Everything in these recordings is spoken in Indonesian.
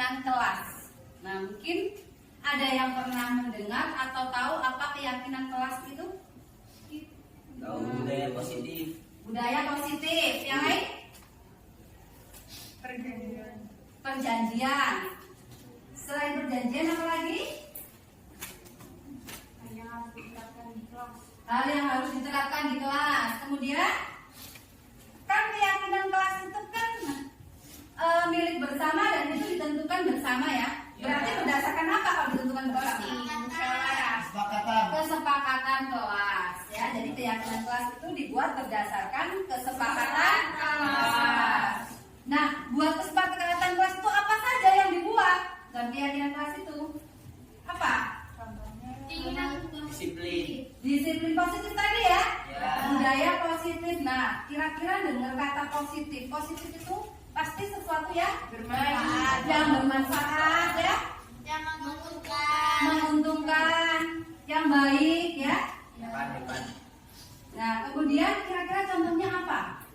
keyakinan kelas. Nah, mungkin ada yang pernah mendengar atau tahu apa keyakinan kelas itu? Tahu budaya positif. Budaya positif. Yang lain? Perjanjian. Selain perjanjian apa lagi? Hal yang harus diterapkan di kelas. Kemudian kan keyakinan kelas itu kan milik bersama dan itu ditentukan bersama ya. Berarti berdasarkan apa kalau ditentukan bersama? Kesepakatan kelas ya. Jadi keyakinan kelas itu dibuat berdasarkan kesepakatan kelas. Nah, buat kesepakatan kelas itu apa saja yang dibuat dalam keyakinan kelas itu? Apa? Disiplin positif tadi ya. Budaya positif. Nah, kira-kira dengar kata positif. Positif itu pasti sesuatu ya bermanfaat, yang bermanfaat ya, yang menguntungkan, yang baik ya. Depan. Nah, kemudian kira-kira contohnya apa?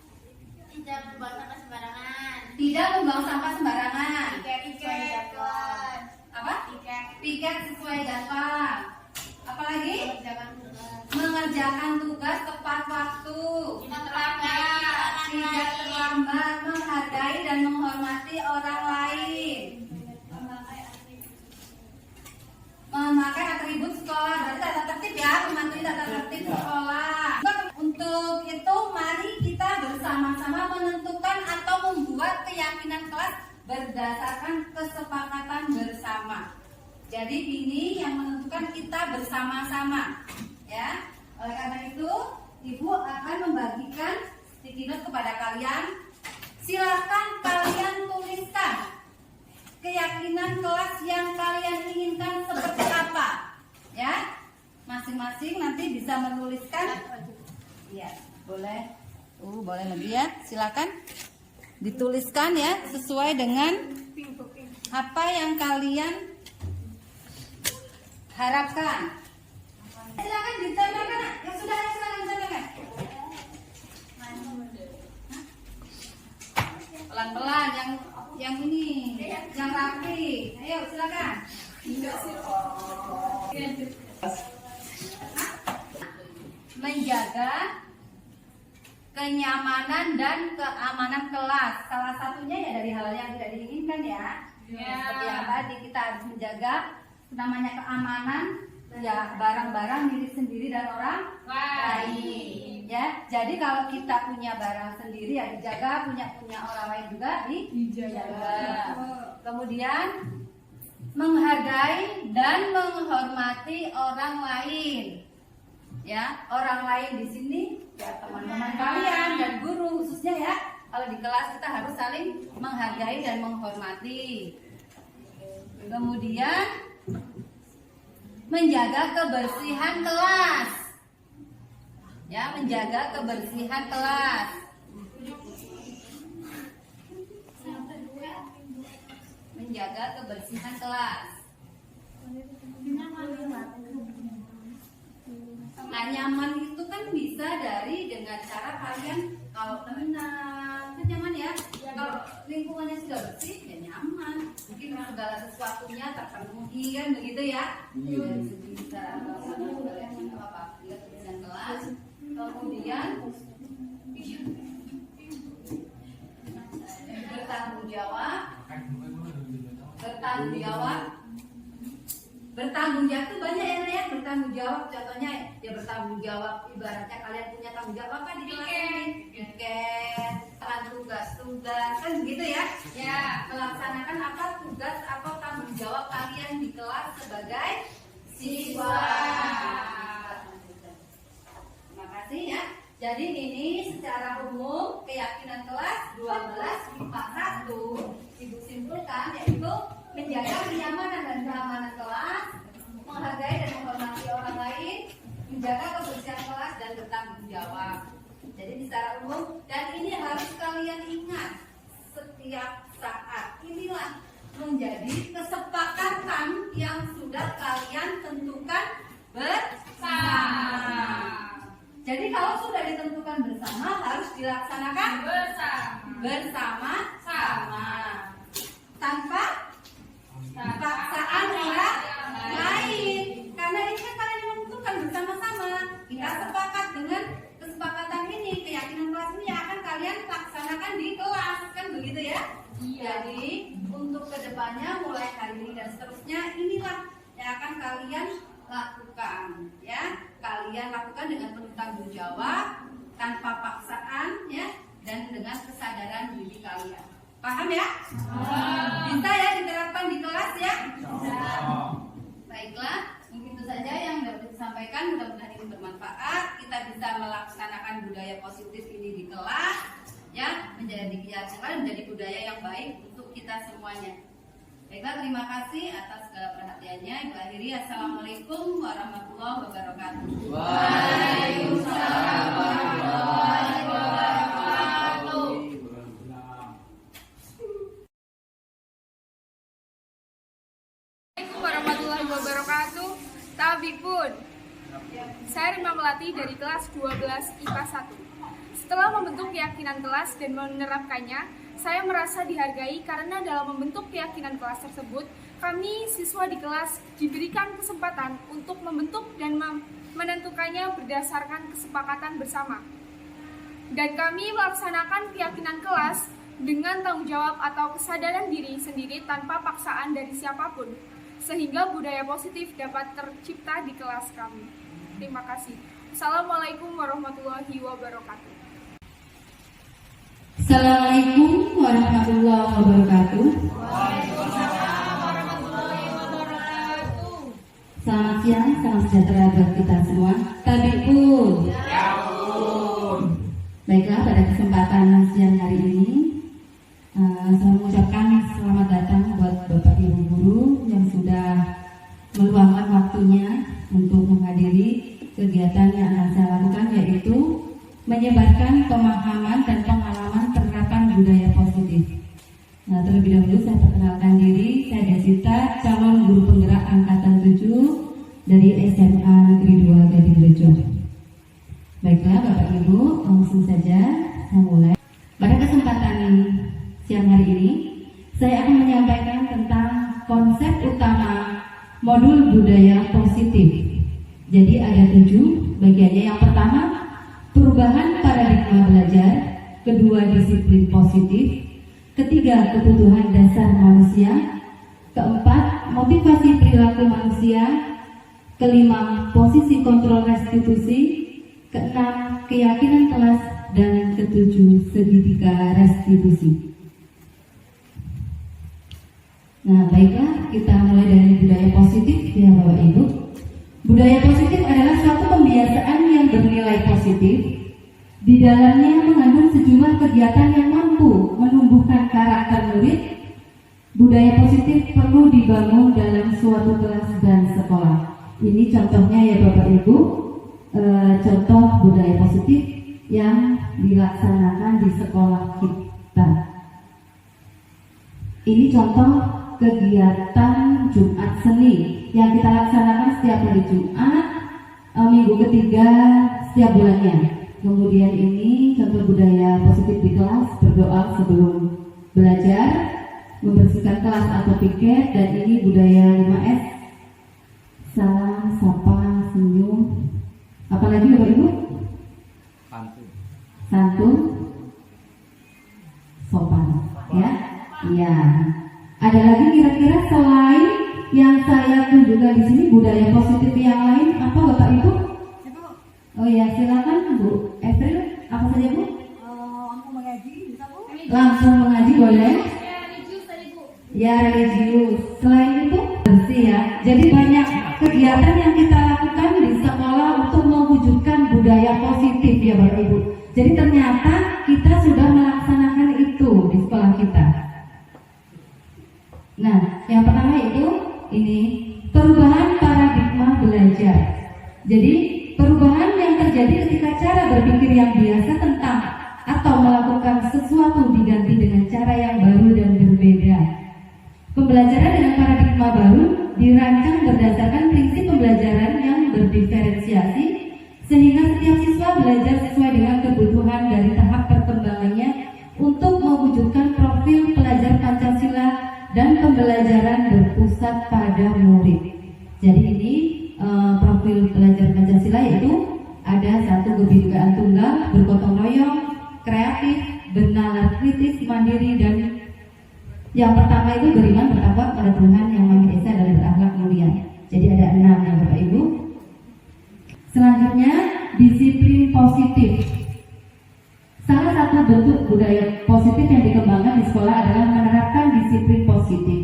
tidak membuang sampah sembarangan, Tidak membuang sampah sembarangan. piket Apa? Piket sesuai jadwal. Apalagi? Mengerjakan tugas tepat waktu. Tidak terlambat, menghargai dan menghormati orang lain. Memakai atribut sekolah, berarti tata tertib ya, mematuhi tata tertib sekolah. Untuk itu mari kita bersama-sama menentukan atau membuat keyakinan kelas berdasarkan kesepakatan bersama. Jadi ini yang menentukan kita bersama-sama ya. Oleh karena itu Ibu akan membagikan sticky note kepada kalian. Silakan kalian tuliskan keyakinan kelas yang kalian inginkan seperti apa ya. Masing-masing nanti bisa menuliskan. Iya, boleh. Boleh lebih ya. Silakan dituliskan ya sesuai dengan apa yang kalian harapkan. Silakan ditanyakan. Yang sudah ada silakan ditanyakan. Pelan-pelan yang ini, yang rapi. Ayo silakan. Menjaga kenyamanan dan keamanan kelas. Salah satunya ya dari hal yang tidak diinginkan ya. Seperti yang tadi kita harus menjaga namanya keamanan ya, barang-barang milik sendiri dan orang lain ya. Jadi kalau kita punya barang sendiri ya dijaga, punya orang lain juga dijaga. Kemudian menghargai dan menghormati orang lain ya. Orang lain di sini ya teman-teman kalian dan guru khususnya ya. Kalau di kelas kita harus saling menghargai dan menghormati. Kemudian menjaga kebersihan kelas ya, menjaga kebersihan kelas. Menjaga kebersihan kelas. Nah, nyaman itu kan bisa dari dengan cara kalian kalau tenang, kan nyaman ya. Kalau lingkungannya sudah bersih ya nyaman. Mungkin segala sesuatunya terpenuhi kan begitu ya. Dari segi bisa apa? Kebersihan kelas. Kemudian bertanggung jawab. Bertanggung jawab itu banyak ya, bertanggung jawab. Contohnya ya bertanggung jawab, ibaratnya kalian punya tanggung jawab apa di kelas ini? Piket, tugas kan begitu ya? Ya, melaksanakan apa tugas atau tanggung jawab kalian di kelas sebagai siswa. Terima kasih ya. Jadi ini secara umum keyakinan kelas 12 IPA 1 Ibu simpulkan yaitu menjaga kenyamanan dan keamanan kelas, menghargai dan menghormati orang lain, menjaga kebersihan kelas dan bertanggung jawab. Jadi secara umum dan ini harus kalian ingat setiap saat. Inilah menjadi kesepakatan yang sudah kalian tentukan bersama. Jadi kalau sudah ditentukan bersama harus dilaksanakan bersama-sama. Tanpa diri dan seterusnya. Inilah yang akan kalian lakukan, ya. Kalian lakukan dengan penuh tanggung jawab, tanpa paksaan, ya, dan dengan kesadaran diri kalian. Paham ya? Bisa ya diterapkan di kelas ya? Baiklah, mungkin itu saja yang dapat disampaikan. Mudah-mudahan ini bermanfaat. Kita bisa melaksanakan budaya positif ini di kelas, ya, menjadi keyakinan, menjadi budaya yang baik untuk kita semuanya. Baiklah, terima kasih atas segala perhatiannya. Ibu akhiri, assalamualaikum warahmatullahi wabarakatuh. Waalaikumsalam warahmatullahi wabarakatuh. Assalamualaikum warahmatullahi wabarakatuh. Tabipun. Saya Rima Melati dari kelas 12 IPA 1. Setelah membentuk keyakinan kelas dan menerapkannya, saya merasa dihargai karena dalam membentuk keyakinan kelas tersebut, kami siswa di kelas diberikan kesempatan untuk membentuk dan menentukannya berdasarkan kesepakatan bersama. Dan kami melaksanakan keyakinan kelas dengan tanggung jawab atau kesadaran diri sendiri tanpa paksaan dari siapapun, sehingga budaya positif dapat tercipta di kelas kami. Terima kasih. Assalamualaikum warahmatullahi wabarakatuh. Assalamualaikum warahmatullahi wabarakatuh. Selamat siang, salam sejahtera buat kita semua. Tabipun. Baiklah, pada kesempatan siang hari ini, saya mengucapkan selamat datang buat Bapak Ibu guru yang sudah meluangkan waktunya untuk menghadiri kegiatan yang akan saya lakukan, yaitu menyebarkan pemahaman dan pengalaman penerapan budaya positif. Nah, terlebih dahulu saya perkenalkan diri, saya Desita, calon guru penggerak angkatan 7 dari SMA Negeri 2 Gadingrejo. Baiklah Bapak Ibu, langsung saja saya mulai. Pada kesempatan siang hari ini, saya akan menyampaikan tentang konsep utama modul budaya positif. Jadi ada 7 bagiannya. Yang pertama, perubahan paradigma belajar. Kedua, disiplin positif. Ketiga, kebutuhan dasar manusia. Keempat, motivasi perilaku manusia. Kelima, posisi kontrol restitusi. Keenam, keyakinan kelas. Dan ketujuh, segitiga restitusi. Nah, baiklah, kita mulai dari budaya positif ya Bapak Ibu. Budaya positif adalah suatu pembiasaan yang bernilai positif. Di dalamnya mengandung sejumlah kegiatan yang mampu menumbuhkan karakter murid. Budaya positif perlu dibangun dalam suatu kelas dan sekolah. Ini contohnya ya Bapak Ibu, contoh budaya positif yang dilaksanakan di sekolah kita. Ini contoh kegiatan Jumat Seni yang kita laksanakan setiap hari Jumat, minggu ketiga setiap bulannya. Kemudian ini contoh budaya positif di kelas, berdoa sebelum belajar, membersihkan kelas atau piket, dan ini budaya 5S, salam, sapa, senyum, apalagi Bapak Ibu? Santun, sopan, ya? Iya. Ada lagi kira-kira selain yang saya tunjukkan di sini budaya positif yang lain apa Bapak Ibu? Oh ya, silakan Bu April, apa saja Bu? Langsung mengaji, bisa Bu? Langsung mengaji boleh? Ya, religius tadi Bu. Ya, religius. Selain itu bersih ya. Jadi banyak kegiatan yang kita lakukan di sekolah untuk mewujudkan budaya positif ya Bapak Ibu. Jadi ternyata kita sudah melaksanakan itu di sekolah kita. Nah, yang pertama itu ini perubahan paradigma belajar. Jadi perubahan yang terjadi ketika cara berpikir yang biasa tentang atau melakukan sesuatu diganti dengan cara yang baru dan berbeda. Pembelajaran dengan paradigma baru dirancang berdasarkan prinsip pembelajaran yang berdiferensiasi, sehingga setiap siswa belajar sesuai dengan kebutuhan dari tahap perkembangannya untuk mewujudkan profil pelajar Pancasila dan pembelajaran berpusat pada murid. Jadi ini profil pelajar Pancasila yaitu ada 1 kebinekaan tunggal, bergotong royong, kreatif, bernalar kritis, mandiri, dan yang pertama itu beriman bertakwa pada Tuhan Yang budaya positif yang dikembangkan di sekolah adalah menerapkan disiplin positif.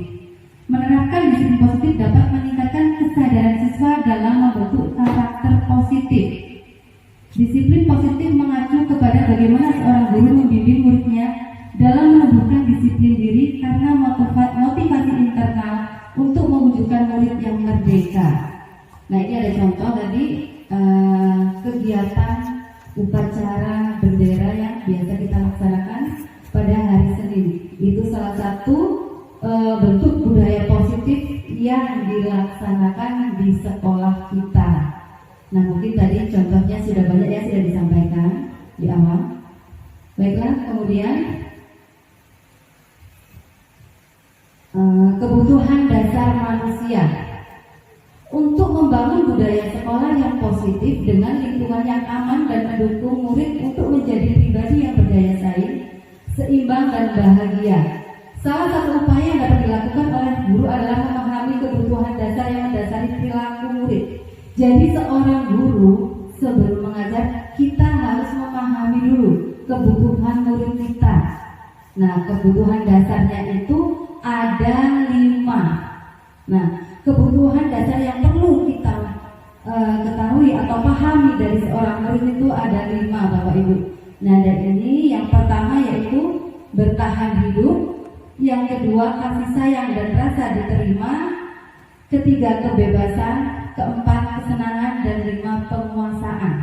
Menerapkan disiplin positif dapat meningkatkan kesadaran siswa dalam membentuk karakter positif. Disiplin positif mengacu kepada bagaimana seorang guru membimbing muridnya dalam menumbuhkan disiplin diri karena motivasi internal untuk mewujudkan murid yang merdeka. Nah, ini ada contoh tadi kegiatan upacara bendera yang biasa kita laksanakan pada hari Senin. Itu salah satu bentuk budaya positif yang dilaksanakan di sekolah kita. Nah, mungkin tadi contohnya sudah banyak ya, sudah disampaikan di awal. Baiklah, kemudian kebutuhan dasar manusia untuk membangun budaya sekolah yang positif dengan lingkungan yang aman dan mendukung murid untuk menjadi pribadi yang berdaya saing, seimbang dan bahagia. Salah satu upaya yang dapat dilakukan oleh guru adalah memahami kebutuhan dasar yang mendasari perilaku murid. Jadi seorang guru sebelum mengajar, kita harus memahami dulu kebutuhan murid kita. Nah, kebutuhan dasarnya itu ada 5. Nah, kebutuhan dasar yang perlu kita ketahui atau pahami dari seorang murid itu ada 5, Bapak Ibu. Nah, dan ini yang pertama yaitu bertahan hidup, yang kedua kasih sayang dan rasa diterima, ketiga kebebasan, keempat kesenangan, dan 5 penguasaan.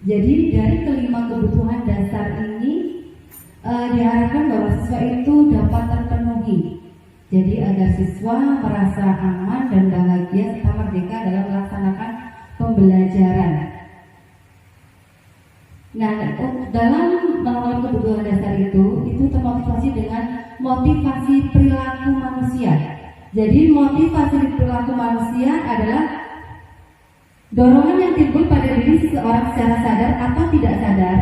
Jadi dari kelima kebutuhan dasar ini diharapkan bahwa siswa itu dapat terpenuhi. Jadi agar siswa merasa aman dan bahagia serta merdeka dalam melaksanakan pembelajaran. Nah, dalam melakukan kebutuhan dasar itu termotivasi dengan motivasi perilaku manusia. Jadi motivasi perilaku manusia adalah dorongan yang timbul pada diri seseorang secara sadar atau tidak sadar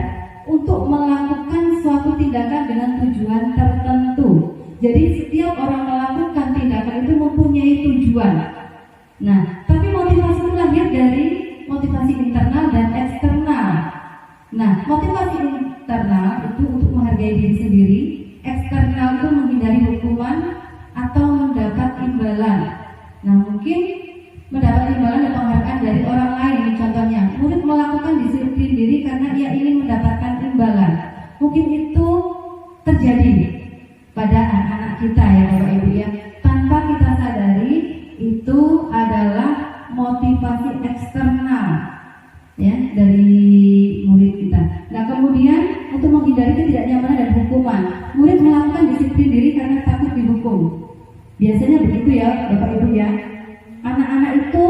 untuk melakukan suatu tindakan dengan tujuan tertentu. Jadi setiap orang melakukan tindakan itu mempunyai tujuan. Nah, tapi motivasi itu lahir dari motivasi internal dan eksternal. Nah, motivasi internal itu untuk menghargai diri sendiri, eksternal itu menghindari hukuman atau mendapat imbalan. Nah, mungkin mendapat imbalan dan penghargaan dari orang lain. Contohnya, murid melakukan disiplin diri karena ia ingin mendapatkan imbalan. Mungkin itu terjadi pada anak-anak kita ya Bapak Ibu ya. Tanpa kita sadari itu adalah motivasi eksternal ya dari murid kita. Nah, kemudian untuk menghindari ketidaknyamanan dan hukuman, murid melakukan disiplin diri karena takut dihukum. Biasanya begitu ya Bapak Ibu ya. Anak-anak itu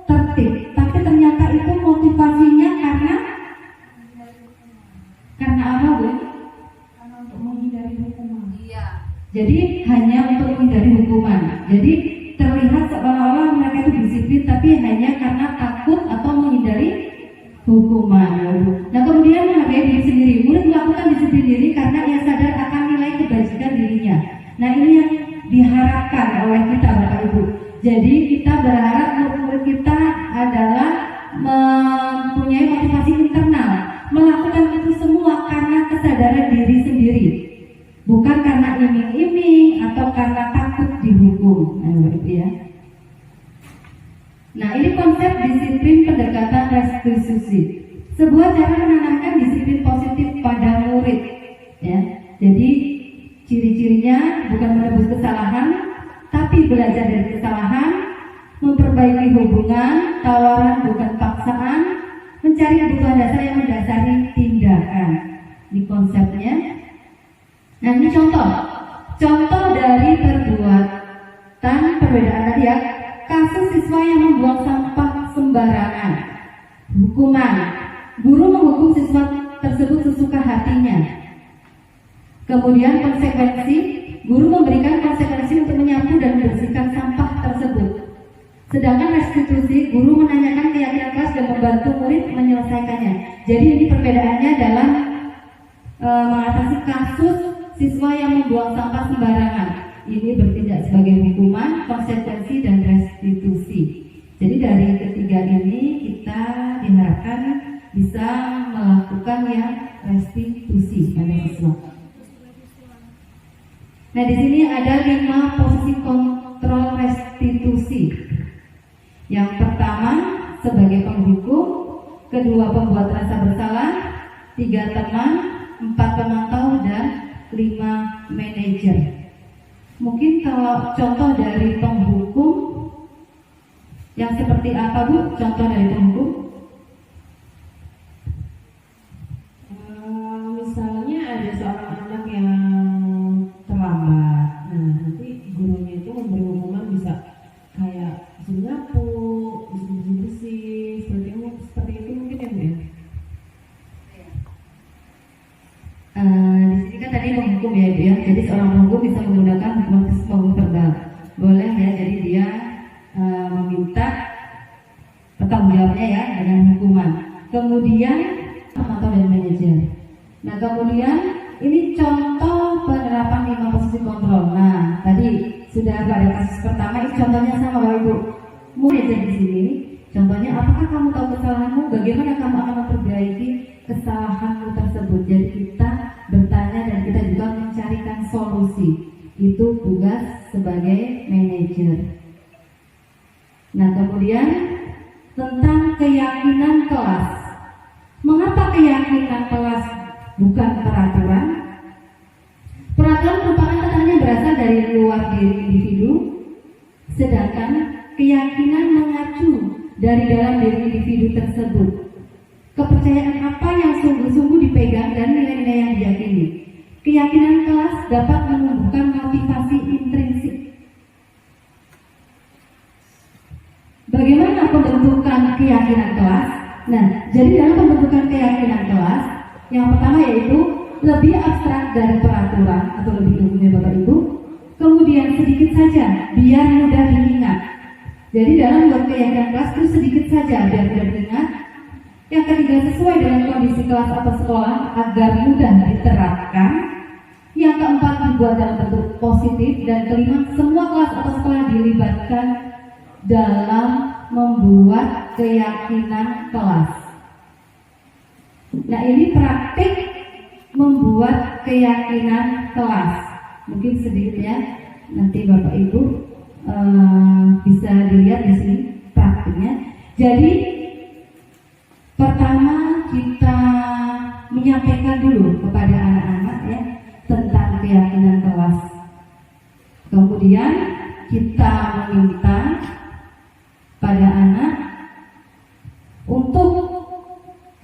tertib, tapi ternyata itu motivasinya karena apa Bu? Karena untuk menghindari hukuman. Iya. Jadi hanya untuk menghindari hukuman. Jadi terlihat seolah-olah mereka itu disiplin, tapi hanya karena takut atau menghindari hukuman. Nah, kemudian menghargai diri sendiri. Murid melakukan disiplin diri karena ia sadar akan nilai kebajikan dirinya. Nah, ini yang diharapkan oleh kita Bapak Ibu. Jadi kita berharap murid kita adalah mempunyai motivasi internal, melakukan itu semua karena kesadaran diri sendiri, bukan karena iming-iming atau karena takut dihukum. Ya. Nah, ini konsep disiplin pendekatan restitusi, sebuah cara menanamkan disiplin positif pada murid. Ya. Jadi ciri-cirinya bukan menebus kesalahan, tapi belajar dari kesalahan, memperbaiki hubungan, tawaran bukan paksaan, mencari kebutuhan dasar yang mendasari tindakan. Ini konsepnya. Nah, ini contoh dari perbuatan perbedaan tadi ya. Kasus siswa yang membuang sampah sembarangan. Hukuman, guru menghukum siswa tersebut sesuka hatinya. Kemudian konsekuensi, guru memberikan konsekuensi untuk menyapu dan membersihkan sampah tersebut. Sedangkan restitusi, guru menanyakan keyakinan kelas dan membantu murid menyelesaikannya. Jadi ini perbedaannya dalam mengatasi kasus siswa yang membuang sampah sembarangan. Ini bertindak sebagai hukuman, konsekuensi, dan restitusi. Jadi dari ketiga ini kita diharapkan bisa melakukan yang restitusi pada siswa. Nah, di sini ada 5 posisi kontrol restitusi. Yang pertama sebagai penghukum, kedua pembuat rasa bersalah, 3 teman, 4 pemantau, dan 5 manajer. Mungkin kalau contoh dari penghukum yang seperti apa, Bu? Contoh dari penghukum? Misalnya ada seorang anak yang terlambat, nah nanti gurunya itu memberi hukuman bisa kayak suruh nyapu, bersih-bersih, seperti itu mungkin ya, Bu ya? Di sini kan tadi menghukum ya, Bu ya. Jadi seorang penghukum bisa menggunakan hukuman verbal. Boleh ya, jadi dia meminta pertanggungjawabnya ya dengan hukuman. Kemudian pemantau dan manajer. Nah, kemudian ini contoh penerapan 5 posisi kontrol. Nah, tadi sudah pada kasus pertama, ini contohnya sama Bapak Ibu. Manajer di sini, contohnya apakah kamu tahu kesalahanmu? Bagaimana kamu akan memperbaiki kesalahanmu tersebut? Jadi kita bertanya dan kita juga mencarikan solusi. Itu tugas sebagai manajer. Nah, kemudian tentang keyakinan kelas. Mengapa keyakinan kelas bukan peraturan? Peraturan merupakan tekanan yang berasal dari luar diri individu, sedangkan keyakinan mengacu dari dalam diri individu tersebut. Kepercayaan apa yang sungguh-sungguh dipegang dan nilai-nilai yang diyakini. Keyakinan kelas dapat menumbuhkan motivasi intrinsik. Bagaimana pembentukan keyakinan kelas? Nah, jadi dalam pembentukan keyakinan kelas, yang pertama yaitu lebih abstrak dari peraturan atau lebih umumnya Bapak Ibu. Kemudian sedikit saja biar mudah diingat. Jadi dalam buat keyakinan kelas itu sedikit saja biar mudah diingat. Yang ketiga, sesuai dengan kondisi kelas atau sekolah agar mudah diterapkan. Yang keempat, dibuat dalam bentuk positif. Dan kelima, semua kelas atau sekolah dilibatkan dalam membuat keyakinan kelas. Nah, ini praktik membuat keyakinan kelas. Mungkin sedikit ya, nanti Bapak Ibu bisa dilihat di sini praktiknya. Jadi pertama kita menyampaikan dulu kepada anak-anak ya tentang keyakinan kelas. Kemudian kita meminta pada anak untuk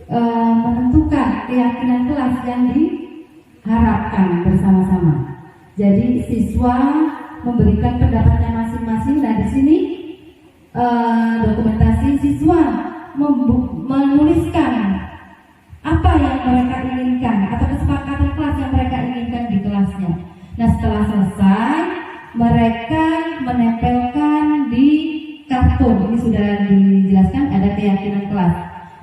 menentukan keyakinan kelas yang diharapkan bersama-sama. Jadi siswa memberikan pendapatnya masing-masing. Nah, di sini dokumentasi siswa menuliskan apa yang mereka inginkan atau kesepakatan kelas yang mereka inginkan di kelasnya. Nah, setelah selesai mereka menempelkan di kartun. Ini sudah dijelaskan ada keyakinan kelas.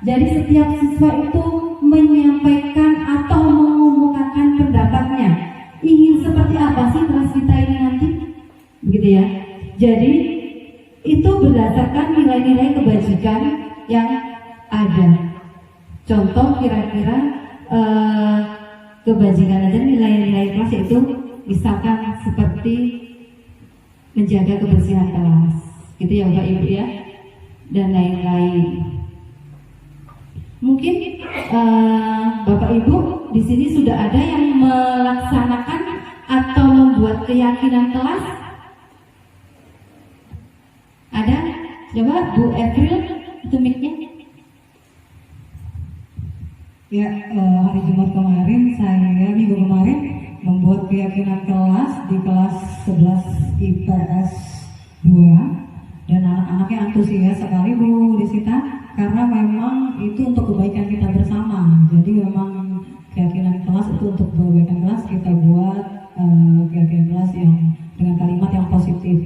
Jadi setiap siswa itu menyampaikan atau mengumumkan pendapatnya. Ingin seperti apa sih kelas kita ini nanti? Begitu ya. Jadi itu berdasarkan nilai-nilai kebajikan yang ada. Contoh kira-kira kebajikan aja nilai-nilai kelas itu misalkan seperti menjaga kebersihan kelas, gitu ya Bapak Ibu ya, dan lain-lain. Mungkin Bapak Ibu di sini sudah ada yang melaksanakan atau membuat keyakinan kelas? Ada? Coba Bu April, itu mic-nya. Ya, hari Jumat kemarin minggu kemarin membuat keyakinan kelas di kelas 11 IPS 2 dan anak-anaknya antusias sekali Bu Desita karena memang itu untuk kebaikan kita bersama. Jadi memang keyakinan kelas itu untuk kebaikan kelas, kita buat keyakinan kelas yang dengan kalimat yang positif.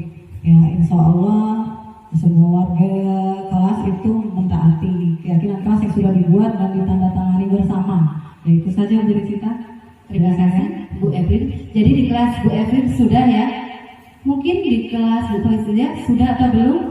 Ya, insya Allah semua warga kelas itu mentaati keyakinan kelas yang sudah dibuat dan ditandatangani bersama. Ya, itu saja Bu Desita. Terima kasih Bu Evelyn. Jadi di kelas Bu Evelyn sudah ya? Mungkin di kelas Bu Felicia sudah atau belum?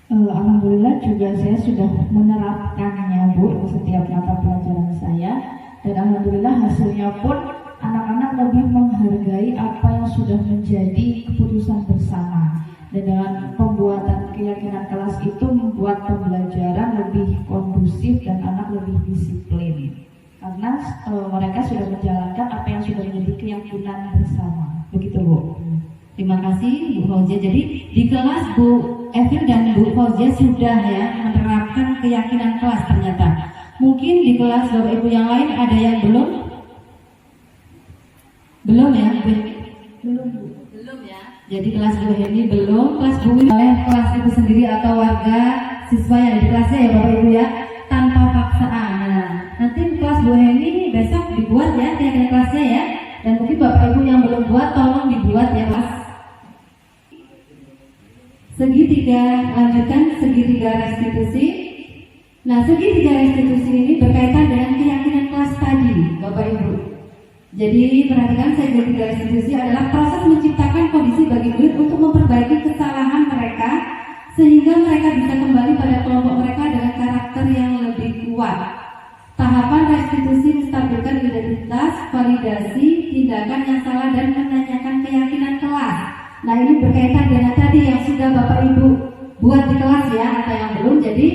Alhamdulillah juga saya sudah menerapkannya Bu setiap mata pelajaran saya, dan alhamdulillah hasilnya pun anak-anak lebih menghargai apa yang sudah menjadi keputusan bersama. Dan dengan pembuatan keyakinan kelas itu membuat pembelajaran lebih kondusif dan anak lebih disiplin. Karena mereka sudah menjalankan apa yang sudah menjadi keyakinan bersama. Begitu, Bu. Terima kasih Bu Fauzia. Jadi di kelas Bu Evin dan Bu Fauzia sudah ya menerapkan keyakinan kelas ternyata. Mungkin di kelas Bapak Ibu yang lain ada yang belum? Belum ya? Belum ya. Jadi kelas Bu Heni belum, kelas Bu oleh kelas itu sendiri atau warga siswa yang di kelasnya ya Bapak Ibu ya, tanpa paksaan. Nah, nanti kelas Bu Heni besok dibuat ya keyakinan kelasnya ya. Dan mungkin Bapak Ibu yang belum buat tolong dibuat ya Mas. Segitiga, lanjutkan segitiga restitusi. Nah, segitiga restitusi ini berkaitan dengan keyakinan kelas tadi, Bapak Ibu. Jadi perhatikan, segitiga restitusi adalah proses menciptakan kondisi bagi murid untuk memperbaiki kesalahan mereka sehingga mereka bisa kembali pada kelompok mereka dengan karakter yang lebih kuat. Tahapan restitusi menstabilkan identitas, validasi, tindakan yang salah dan menanyakan keyakinan kelas. Nah, ini berkaitan dengan tadi yang sudah Bapak Ibu buat di kelas ya, atau yang belum. Jadi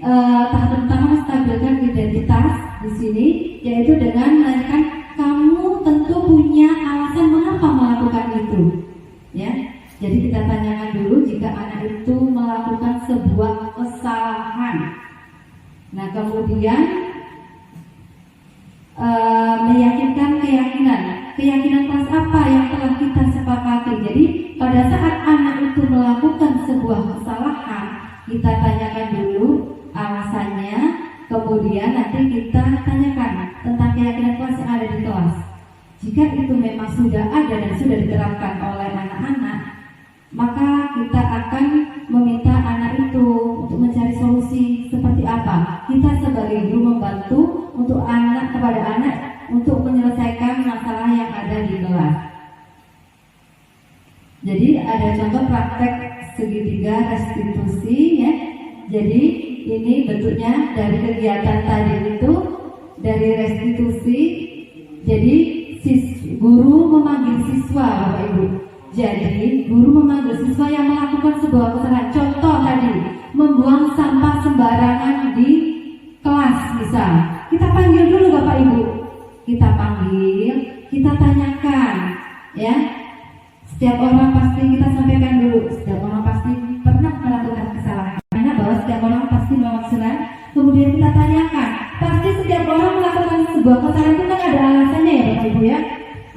tahap pertama menstabilkan identitas di sini, yaitu dengan menanyakan kamu tentu punya alasan mengapa melakukan itu, ya. Jadi kita tanyakan dulu jika anak itu melakukan sebuah kesalahan. Nah, kemudian meyakinkan keyakinan kelas apa yang telah kita sepakati. Jadi pada saat anak itu melakukan sebuah kesalahan, kita tanyakan dulu alasannya, kemudian nanti kita tanyakan tentang keyakinan kelas yang ada di kelas. Jika itu memang sudah ada dan sudah diterapkan oleh anak-anak, maka kita akan meminta anak itu untuk mencari solusi seperti apa. Kita sebagai guru membantu untuk anak, kepada anak untuk menyelesaikan masalah yang ada di kelas. Jadi ada contoh praktek segitiga restitusi ya. Jadi ini bentuknya dari kegiatan tadi itu, dari restitusi. Jadi guru memanggil siswa, Bapak Ibu. Jadi guru memanggil siswa yang melakukan sebuah kesalahan. Contoh tadi, membuang sampah sembarangan di kelas misal. Kita panggil dulu Bapak Ibu. Kita panggil, kita tanyakan, ya. Setiap orang pasti kita sampaikan dulu. Setiap orang pasti pernah melakukan kesalahan. Karena bahwa setiap orang pasti melakukan kesalahan. Kemudian kita tanyakan, pasti setiap orang melakukan sebuah kesalahan itu kan ada alasannya ya Bapak Ibu ya.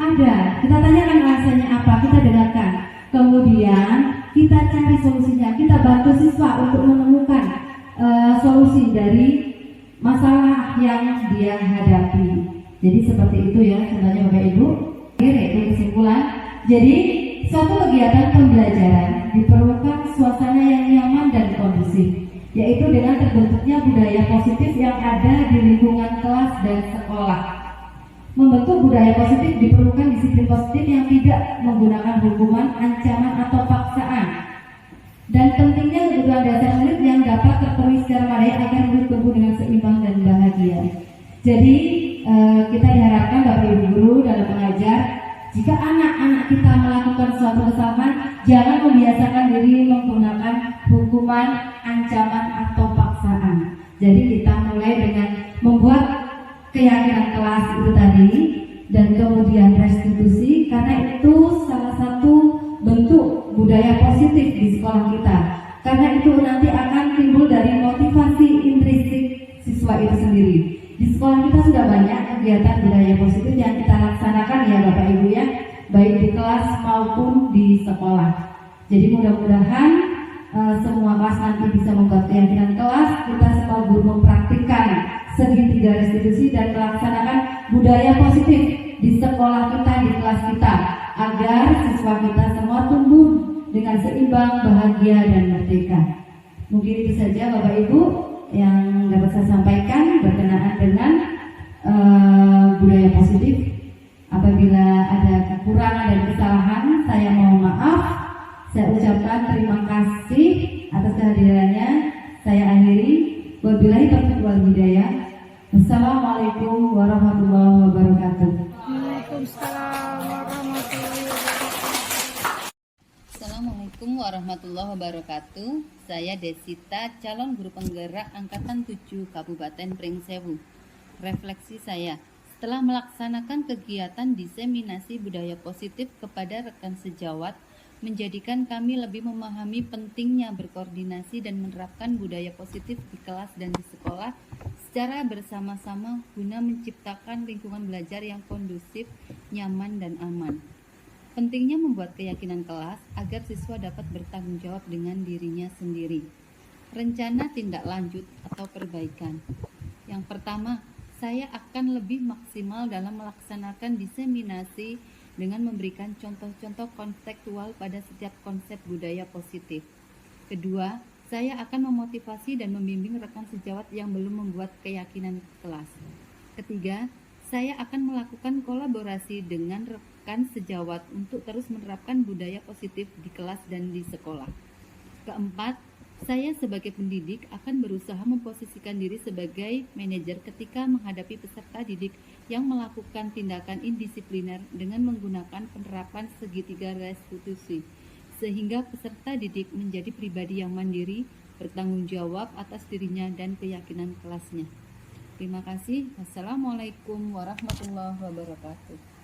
Ada. Kita tanyakan alasannya apa, kita dengarkan. Kemudian kita cari solusinya. Kita bantu siswa untuk menemukan solusi dari masalah yang dia hadapi. Jadi seperti itu ya sebenarnya Bapak Ibu. Yaitu kesimpulan. Jadi suatu kegiatan pembelajaran diperlukan suasana yang nyaman dan kondusif, yaitu dengan terbentuknya budaya positif yang ada di lingkungan kelas dan sekolah. Membentuk budaya positif diperlukan disiplin positif yang tidak menggunakan hukuman, ancaman atau paksaan. Dan pentingnya kebutuhan dasar murid yang dapat terpenuhi secara memadai agar murid tumbuh dengan seimbang dan bahagia. Jadi kita diharapkan Bapak Ibu guru dalam mengajar, jika anak-anak kita melakukan suatu kesalahan, jangan membiasakan diri menggunakan hukuman, ancaman atau paksaan. Jadi kita mulai dengan membuat keyakinan kelas itu tadi, dan kemudian restitusi, karena itu salah satu bentuk budaya positif di sekolah kita. Karena itu nanti akan timbul dari motivasi intrinsik siswa itu sendiri. Di sekolah kita sudah banyak kegiatan budaya positif yang kita laksanakan ya Bapak Ibu ya, baik di kelas maupun di sekolah. Jadi mudah-mudahan semua kelas nanti bisa membuat keyakinan kelas, kita semua guru mempraktikkan segitiga restitusi dan melaksanakan budaya positif di sekolah kita, di kelas kita, agar siswa kita semua tumbuh dengan seimbang, bahagia dan merdeka. Mungkin itu saja Bapak Ibu yang dapat saya sampaikan berkenaan dengan budaya positif. Apabila ada kekurangan dan kesalahan, saya mohon maaf. Saya ucapkan terima kasih atas kehadirannya. Saya akhiri. Wabillahi taufiq wal hidayah. Wassalamualaikum warahmatullahi wabarakatuh. Waalaikumsalam warahmatullahi wabarakatuh. Assalamualaikum warahmatullahi wabarakatuh. Saya Desita, calon guru penggerak Angkatan 7 Kabupaten Pringsewu. Refleksi saya, setelah melaksanakan kegiatan diseminasi budaya positif kepada rekan sejawat, menjadikan kami lebih memahami pentingnya berkoordinasi dan menerapkan budaya positif di kelas dan di sekolah secara bersama-sama guna menciptakan lingkungan belajar yang kondusif, nyaman, dan aman. Pentingnya membuat keyakinan kelas agar siswa dapat bertanggung jawab dengan dirinya sendiri. Rencana tindak lanjut atau perbaikan. Yang pertama, saya akan lebih maksimal dalam melaksanakan diseminasi dengan memberikan contoh-contoh konseptual pada setiap konsep budaya positif. Kedua, saya akan memotivasi dan membimbing rekan sejawat yang belum membuat keyakinan kelas. Ketiga, saya akan melakukan kolaborasi dengan rekan sejawat untuk terus menerapkan budaya positif di kelas dan di sekolah. Keempat, saya sebagai pendidik akan berusaha memposisikan diri sebagai manajer ketika menghadapi peserta didik yang melakukan tindakan indisipliner dengan menggunakan penerapan segitiga restitusi, sehingga peserta didik menjadi pribadi yang mandiri, bertanggung jawab atas dirinya dan keyakinan kelasnya. Terima kasih. Wassalamualaikum warahmatullahi wabarakatuh.